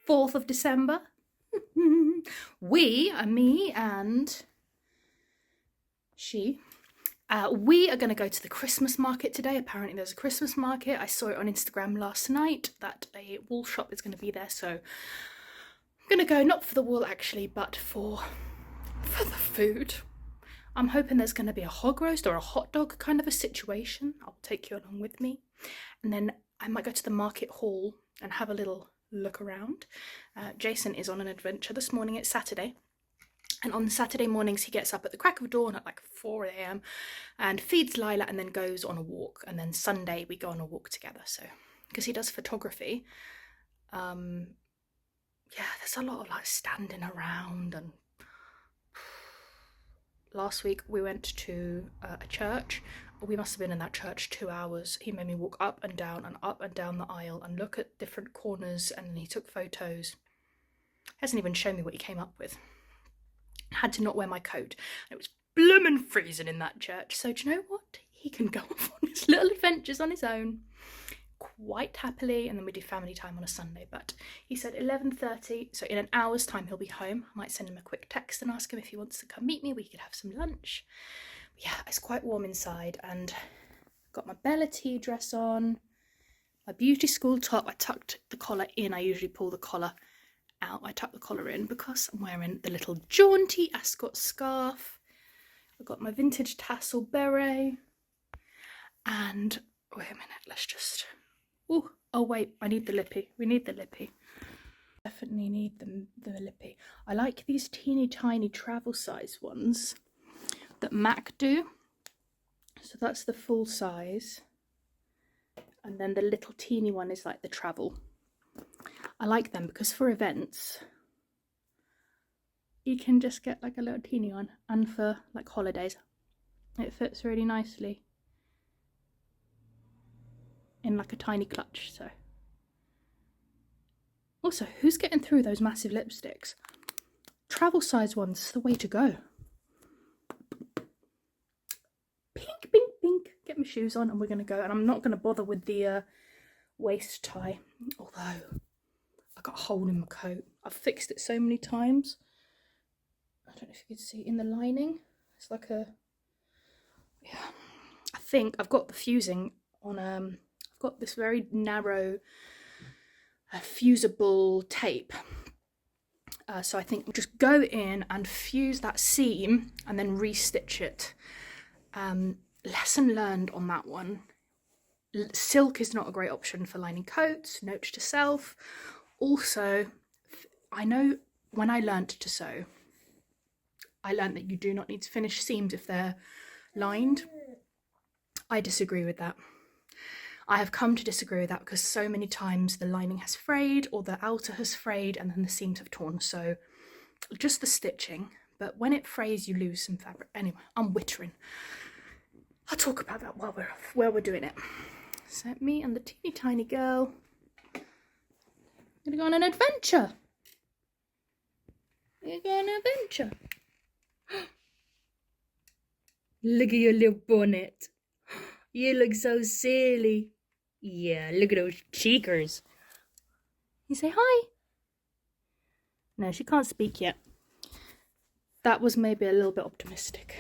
4th of December. We, me and she, we are going to go to the Christmas market today. Apparently there's a Christmas market. I saw it on Instagram last night that a wool shop is going to be there. So I'm going to go, not for the wool actually, but for the food. I'm hoping there's going to be a hog roast or a hot dog kind of a situation. I'll take you along with me. And then I might go to the market hall and have a little look around. Jason is on an adventure this morning. It's Saturday. And on Saturday mornings, he gets up at the crack of dawn at like 4 a.m. and feeds Lila and then goes on a walk. And then Sunday, we go on a walk together. So, because he does photography, yeah, there's a lot of like standing around. And last week we went to a church. We must have been in that church 2 hours. He made me walk up and down the aisle and look at different corners, and then he took photos. Hasn't even shown me what he came up with. Had to not wear my coat. It was bloomin' freezing in that church. So do you know what? He can go off on his little adventures on his own quite happily, and then we do family time on a Sunday. But he said 11:30, so in an hour's time he'll be home. I might send him a quick text and ask him if he wants to come meet me. We could have some lunch. Yeah, it's quite warm inside, and got my Bella tea dress on, my beauty school top. I tucked the collar in. I usually pull the collar out. I tuck the collar in because I'm wearing the little jaunty ascot scarf. I've got my vintage tassel beret, and wait a minute, let's just, oh wait, I need the lippy. We need the lippy. Definitely need the lippy. I like these teeny tiny travel size ones that MAC do. So that's the full size, and then the little teeny one is like the travel. I like them because for events you can just get like a little teeny one, and for like holidays it fits really nicely in like a tiny clutch. So also, who's getting through those massive lipsticks? Travel size ones is the way to go. Pink, pink, pink. Get my shoes on and we're going to go. And I'm not going to bother with the waist tie, although I got a hole in my coat. I've fixed it so many times. I don't know if you can see in the lining. It's like a, yeah, I think I've got the fusing on, I've got this very narrow fusible tape. So I think we'll just go in and fuse that seam and then restitch it. Lesson learned on that one. Silk is not a great option for lining coats, note to self. Also, I know when I learnt to sew, I learnt that you do not need to finish seams if they're lined. I disagree with that. I have come to disagree with that because so many times the lining has frayed or the outer has frayed and then the seams have torn. So just the stitching, but when it frays, you lose some fabric. Anyway, I'm wittering. I'll talk about that while we're doing it. So me and the teeny tiny girl are gonna go on an adventure. We're going on an adventure. Look at your little bonnet. You look so silly. Yeah, look at those cheekers. You say hi. No, she can't speak yet. That was maybe a little bit optimistic.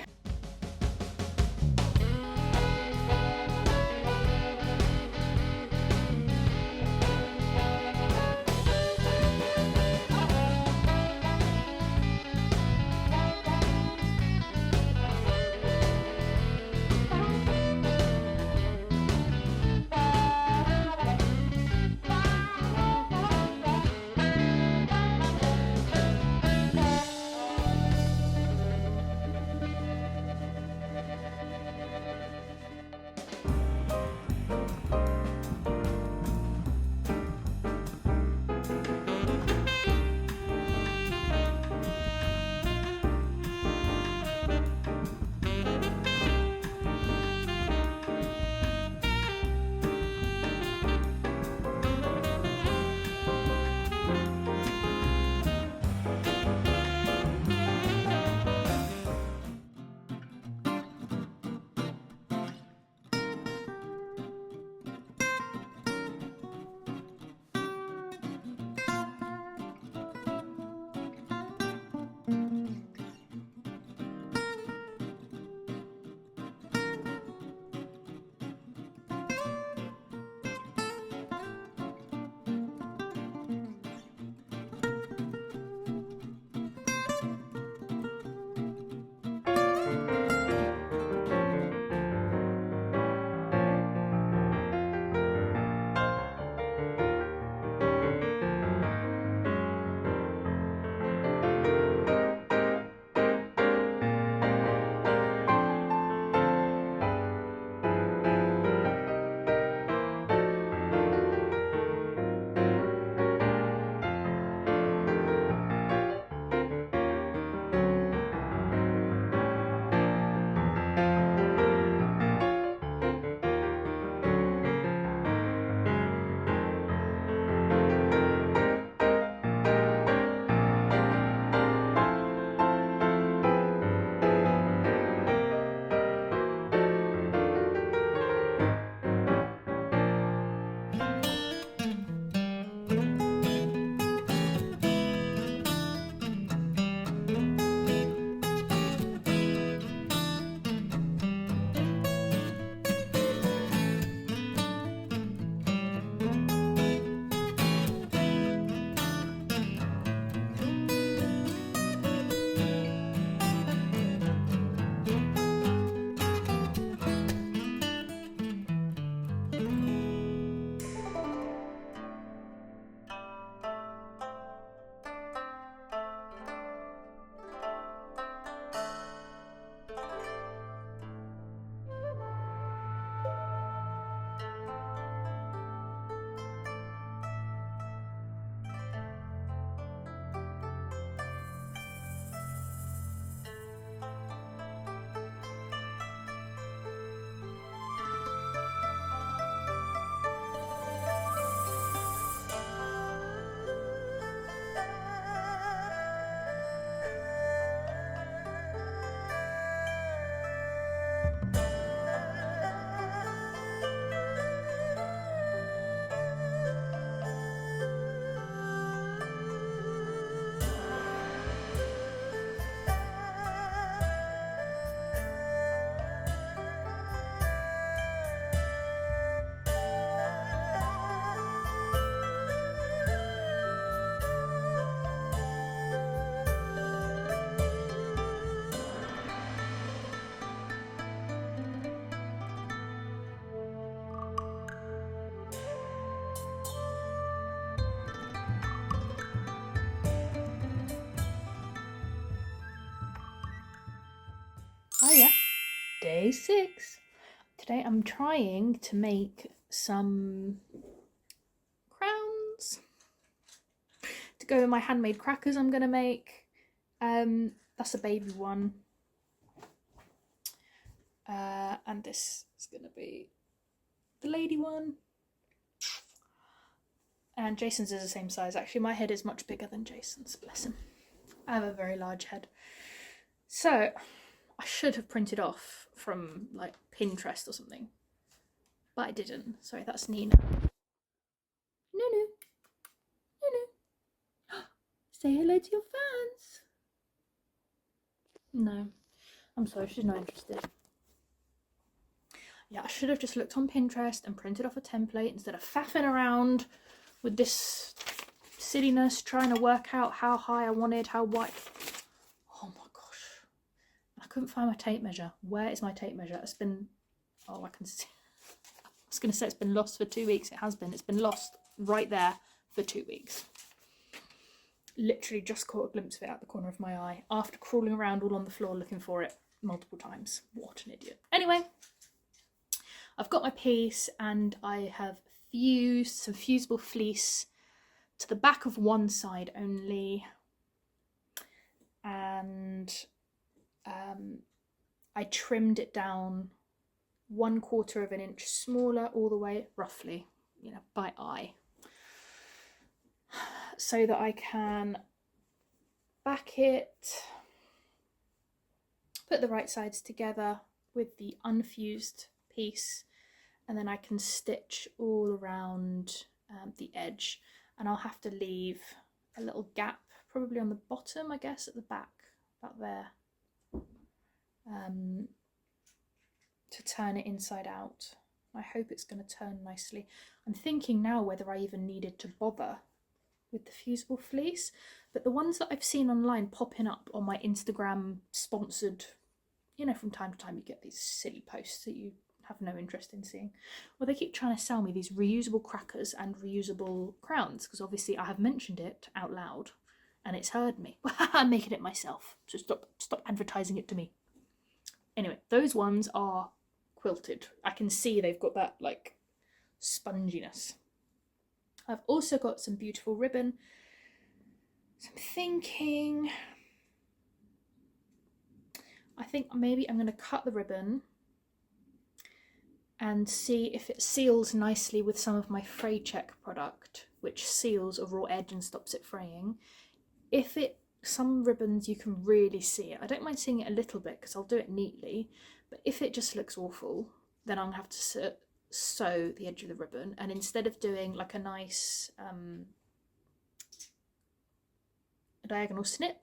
Hiya. Day 6. Today I'm trying to make some crowns to go with my handmade crackers I'm going to make. That's a baby one. And this is going to be the lady one. And Jason's is the same size. Actually, my head is much bigger than Jason's, bless him. I have a very large head. So, I should have printed off from like Pinterest or something. But I didn't. Sorry, that's Nina. Nunu. Nunu. Say hello to your fans. No. I'm sorry, she's not interested. Yeah, I should have just looked on Pinterest and printed off a template instead of faffing around with this silliness, trying to work out how high I wanted, how wide. Oh my gosh. I couldn't find my tape measure. Where is my tape measure? It's been, oh, I can see. I was going to say it's been lost for 2 weeks. It has been. It's been lost right there for 2 weeks. Literally just caught a glimpse of it out the corner of my eye after crawling around all on the floor looking for it multiple times. What an idiot. Anyway, I've got my piece and I have fused some fusible fleece to the back of one side only, and I trimmed it down 1/4 of an inch smaller all the way, roughly, you know, by eye, so that I can back it, put the right sides together with the unfused piece, and then I can stitch all around the edge, and I'll have to leave a little gap probably on the bottom, I guess, at the back, about there, to turn it inside out. I hope it's going to turn nicely. I'm thinking now whether I even needed to bother with the fusible fleece, but the ones that I've seen online popping up on my Instagram sponsored, you know, from time to time you get these silly posts that you have no interest in seeing. Well, they keep trying to sell me these reusable crackers and reusable crowns, because obviously I have mentioned it out loud and it's heard me. I'm making it myself, so stop advertising it to me. Anyway, those ones are quilted. I can see they've got that like sponginess. I've also got some beautiful ribbon. So I'm thinking, I think maybe I'm going to cut the ribbon and see if it seals nicely with some of my fray check product, which seals a raw edge and stops it fraying. If it, some ribbons you can really see it. I don't mind seeing it a little bit because I'll do it neatly, but if it just looks awful, then I'm going to have to sew the edge of the ribbon, and instead of doing like a nice diagonal snip,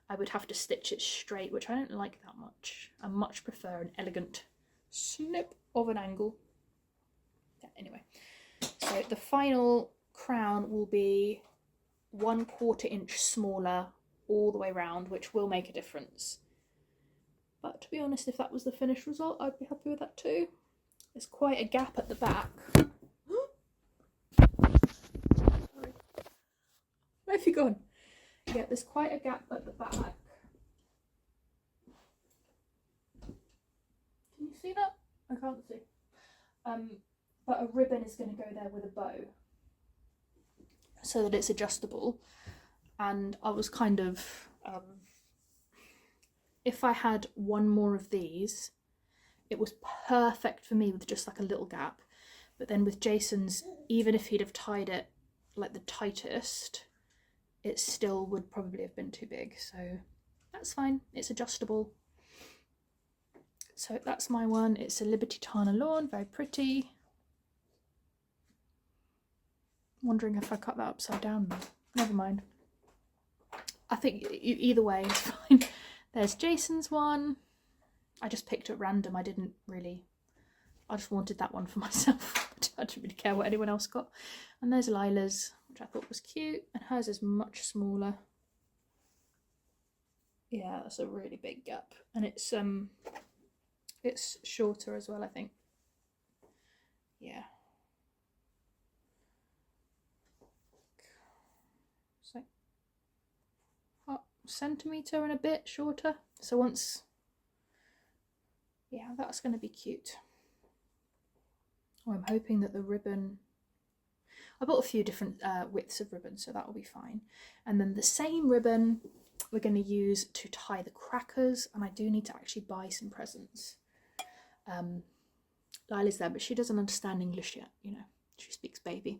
I would have to stitch it straight, which I don't like that much. I much prefer an elegant snip of an angle. Yeah, anyway, so the final crown will be 1/4 inch smaller all the way around, which will make a difference. But to be honest, if that was the finished result, I'd be happy with that too. There's quite a gap at the back. Sorry. Where have you gone? Yeah, there's quite a gap at the back. Can you see that? I can't see. But a ribbon is going to go there with a bow so that it's adjustable. And I was kind of, if I had one more of these, it was perfect for me with just like a little gap. But then with Jason's, even if he'd have tied it like the tightest, it still would probably have been too big. So that's fine, it's adjustable. So that's my one. It's a Liberty Tana lawn, very pretty. Wondering if I cut that upside down though. Never mind. I think either way is fine. There's Jason's one. I just picked at random. I didn't really, I just wanted that one for myself. I didn't really care what anyone else got. And there's Lila's, which I thought was cute, and hers is much smaller. Yeah, that's a really big gap, and it's shorter as well, I think. Yeah. So, centimetre and a bit shorter. So once yeah, that's going to be cute. Oh, I'm hoping that the ribbon, I bought a few different widths of ribbon, so that will be fine. And then the same ribbon we're going to use to tie the crackers, and I do need to actually buy some presents. Lila's there, but she doesn't understand English yet, you know, she speaks baby.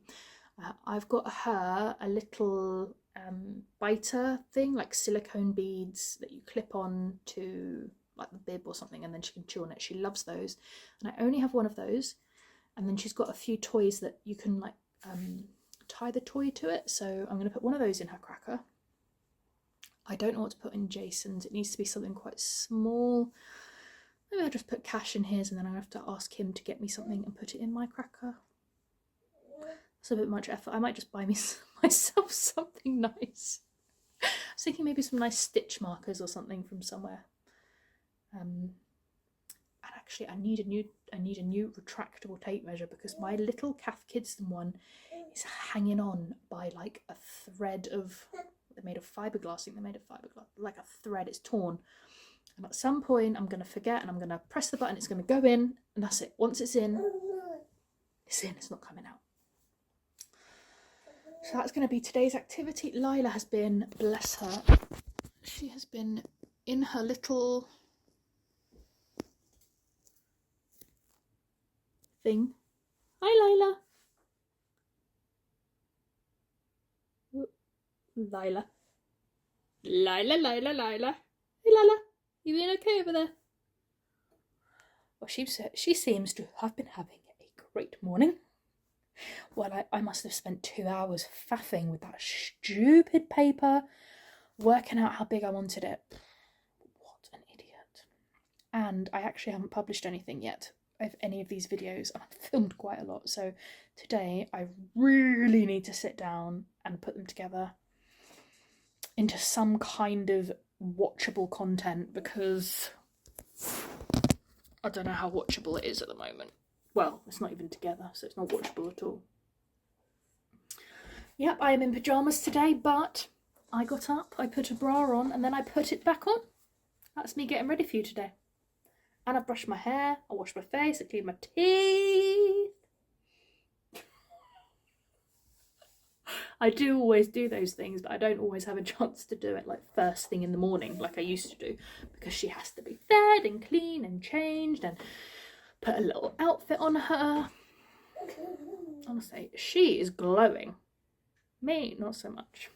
I've got her a little biter thing, like silicone beads that you clip on to like the bib or something, and then she can chew on it. She loves those, and I only have one of those. And then she's got a few toys that you can like tie the toy to it, so I'm going to put one of those in her cracker. I don't know what to put in Jason's. It needs to be something quite small. Maybe I'll just put Cash in his, and then I'll have to ask him to get me something and put it in my cracker. That's a bit much effort. I might just buy myself something nice. I was thinking maybe some nice stitch markers or something from somewhere. And actually, I need a new retractable tape measure, because my little Cath Kidston one is hanging on by like a thread of. They're made of fiberglass. I think they're made of fiberglass. Like a thread. It's torn. And at some point, I'm going to forget, and I'm going to press the button. It's going to go in, and that's it. Once it's in. It's not coming out. So that's going to be today's activity. Lila has been, bless her, she has been in her little thing. Hi, Lila. Lila. Lila. Hey, Lila. You being okay over there? Well, she seems to have been having a great morning. Well, I must have spent 2 hours faffing with that stupid paper, working out how big I wanted it. What an idiot. And I actually haven't published anything yet of any of these videos. I've filmed quite a lot, so today I really need to sit down and put them together into some kind of watchable content, because I don't know how watchable it is at the moment. Well, it's not even together, so it's not watchable at all. Yep, I am in pyjamas today, but I got up, I put a bra on, and then I put it back on. That's me getting ready for you today. And I brushed my hair, I washed my face, I cleaned my teeth. I do always do those things, but I don't always have a chance to do it like first thing in the morning like I used to do, because she has to be fed and clean and changed and put a little outfit on her. Honestly, she is glowing. Me, not so much.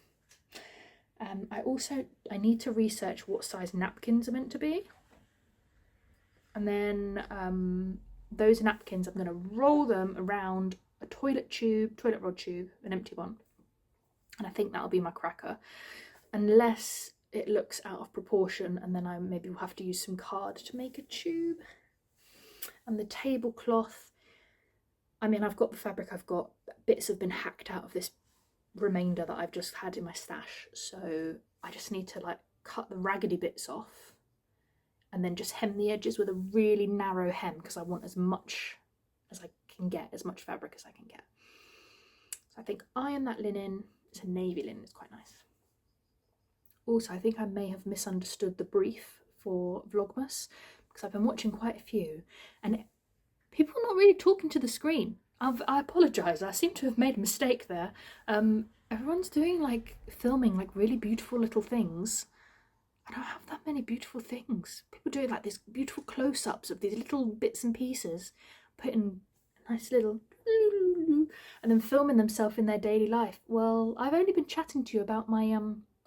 I need to research what size napkins are meant to be. And then those napkins, I'm going to roll them around a toilet rod tube, an empty one. And I think that'll be my cracker. Unless it looks out of proportion, and then I maybe will have to use some card to make a tube. And the tablecloth, I mean, I've got the fabric, I've got bits have been hacked out of this remainder that I've just had in my stash, so I just need to like cut the raggedy bits off and then just hem the edges with a really narrow hem, because I want as much as I can get, as much fabric as I can get. So I think iron that linen. It's a navy linen, it's quite nice. Also, I think I may have misunderstood the brief for Vlogmas, because I've been watching quite a few and people are not really talking to the screen. I apologise, I seem to have made a mistake there. Everyone's doing like filming like really beautiful little things. I don't have that many beautiful things. People doing like these beautiful close-ups of these little bits and pieces, putting a nice little and then filming themselves in their daily life. Well, I've only been chatting to you about my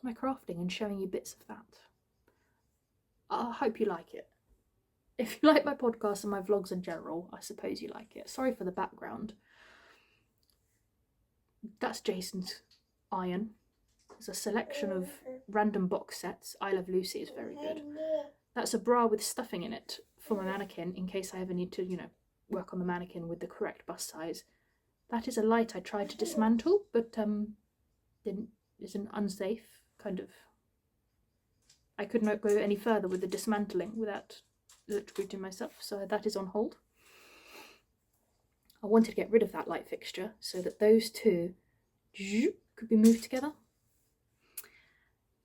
my crafting and showing you bits of that. I hope you like it. If you like my podcast and my vlogs in general, I suppose you like it. Sorry for the background. That's Jason's iron. There's a selection of random box sets. I Love Lucy is very good. That's a bra with stuffing in it for my mannequin, in case I ever need to, you know, work on the mannequin with the correct bust size. That is a light I tried to dismantle, but isn't unsafe, kind of. I could not go any further with the dismantling without electrocuting myself, so that is on hold. I wanted to get rid of that light fixture so that those two could be moved together.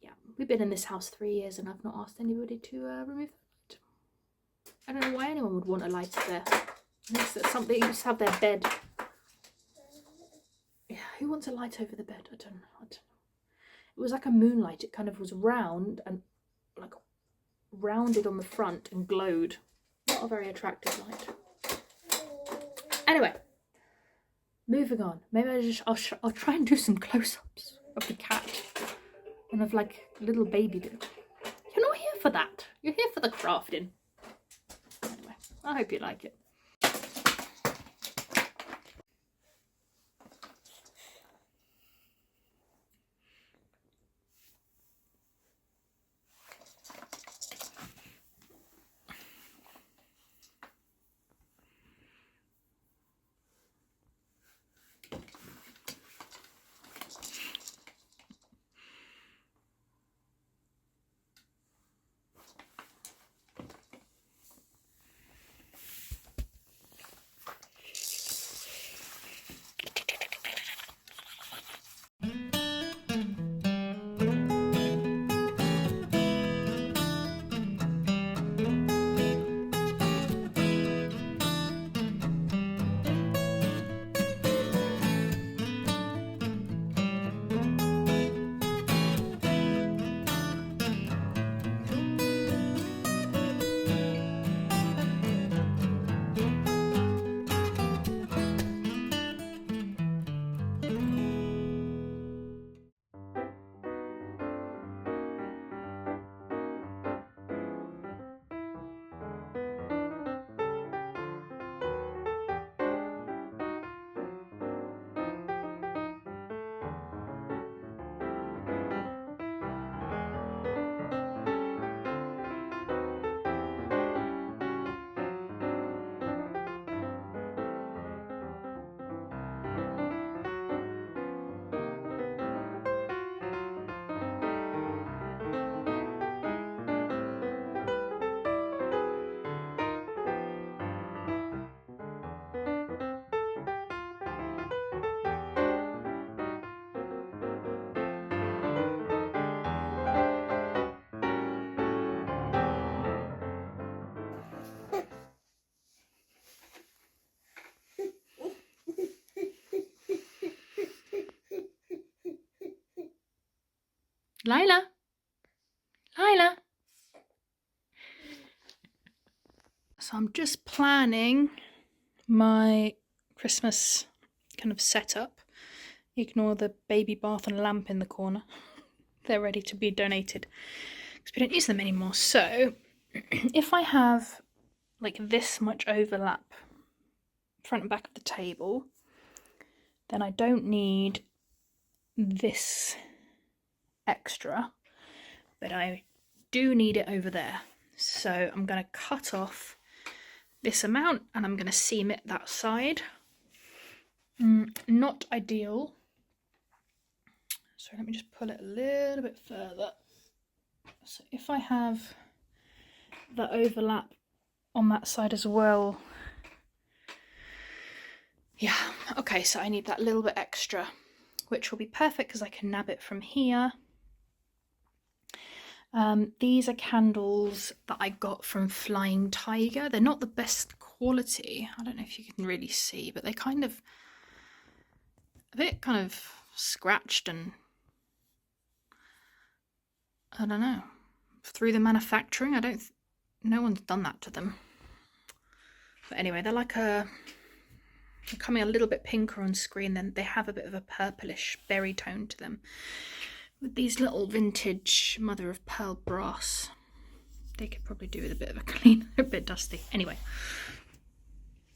Yeah, we've been in this house 3 years and I've not asked anybody to remove that light. I don't know why anyone would want a lighter there. It's something you just have their bed. Yeah, who wants a light over the bed? I don't know. It was like a moonlight. It kind of was round and like rounded on the front and glowed. Not a very attractive light. Anyway, moving on. Maybe I'll try and do some close-ups of the cat and of like little baby. You're not here for that. You're here for the crafting. Anyway, I hope you like it. Lila. So I'm just planning my Christmas kind of setup. Ignore the baby bath and lamp in the corner. They're ready to be donated because we don't use them anymore. So if I have like this much overlap front and back of the table, then I don't need this extra, but I do need it over there. So I'm going to cut off this amount and I'm going to seam it that side. Not ideal. So let me just pull it a little bit further. So if I have the overlap on that side as well. Yeah, okay, so I need that little bit extra, which will be perfect because I can nab it from here. These are candles that I got from Flying Tiger. They're not the best quality. I don't know if you can really see, but they're kind of a bit kind of scratched and I don't know, through the manufacturing. No one's done that to them. But anyway, they're like they're coming a little bit pinker on screen, then they have a bit of a purplish berry tone to them. With these little vintage mother of pearl brass. They could probably do with a bit of a clean. They're a bit dusty. Anyway.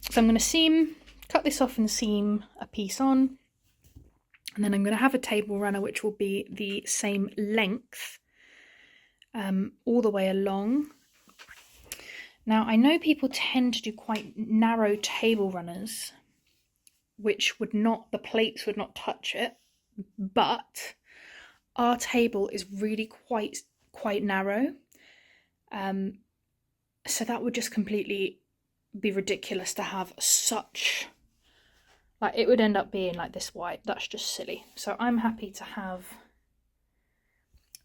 So I'm going to cut this off and seam a piece on. And then I'm going to have a table runner which will be the same length all the way along. Now I know people tend to do quite narrow table runners, which the plates would not touch it, but our table is really quite narrow, so that would just completely be ridiculous to have such, like, it would end up being like this wide. That's just silly. So I'm happy to have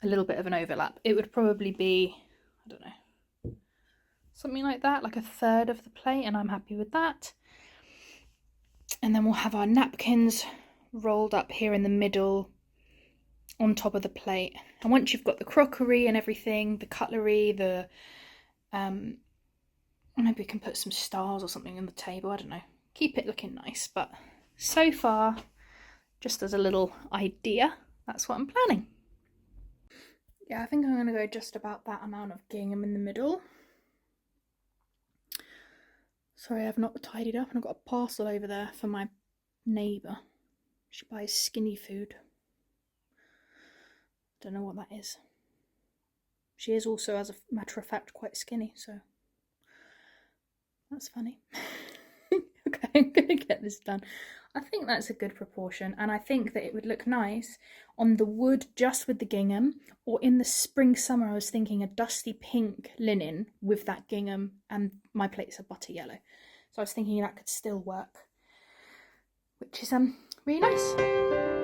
a little bit of an overlap. It would probably be, I don't know, something like that, like a third of the plate, and I'm happy with that. And then we'll have our napkins rolled up here in the middle on top of the plate. And once you've got the crockery and everything, the cutlery, the maybe we can put some stars or something on the table, I don't know, keep it looking nice. But so far, just as a little idea, that's what I'm planning. Yeah, I think I'm going to go just about that amount of gingham in the middle. Sorry, I've not tidied up, and I've got a parcel over there for my neighbour. She buys skinny food. Don't know what that is. She is also, as a matter of fact, quite skinny, so that's funny. Okay, I'm going to get this done. I think that's a good proportion, and I think that it would look nice on the wood just with the gingham, or in the spring summer I was thinking a dusty pink linen with that gingham, and my plates are butter yellow. So I was thinking that could still work, which is really nice.